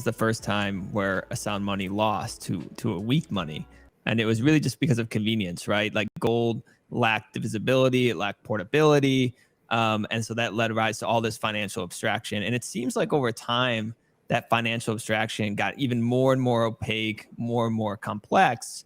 the first time where a sound money lost to a weak money. And it was really just because of convenience, right? Like gold lacked divisibility, it lacked portability. And so that led rise to all this financial abstraction. And it seems like over time, that financial abstraction got even more and more opaque, more and more complex.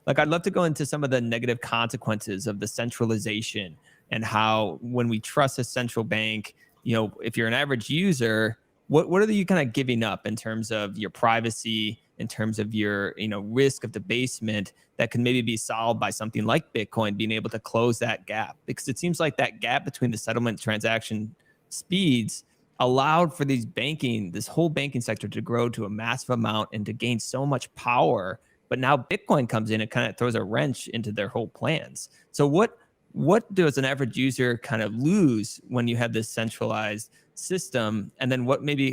Like, I'd love to go into some of the negative consequences of the centralization and how when we trust a central bank, if you're an average user, what are you kind of giving up in terms of your privacy, in terms of your, risk of debasement that can maybe be solved by something like Bitcoin being able to close that gap? Because it seems like that gap between the settlement transaction speeds allowed for this whole banking sector to grow to a massive amount and to gain so much power. But now Bitcoin comes in and kind of throws a wrench into their whole plans. So what does an average user kind of lose when you have this centralized system? And then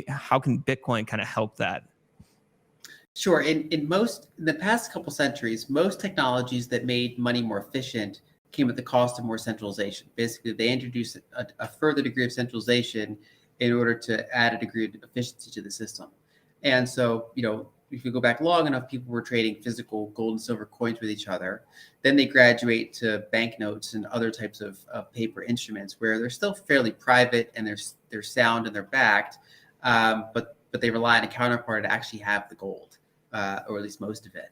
how can Bitcoin kind of help that? Sure. In the past couple centuries, most technologies that made money more efficient came at the cost of more centralization. Basically, they introduced a further degree of centralization in order to add a degree of efficiency to the system. And so, if you go back long enough, people were trading physical gold and silver coins with each other. Then they graduate to banknotes and other types of paper instruments where they're still fairly private and they're sound and they're backed, but they rely on a counterpart to actually have the gold, or at least most of it.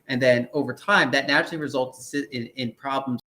And then over time, that naturally results in problems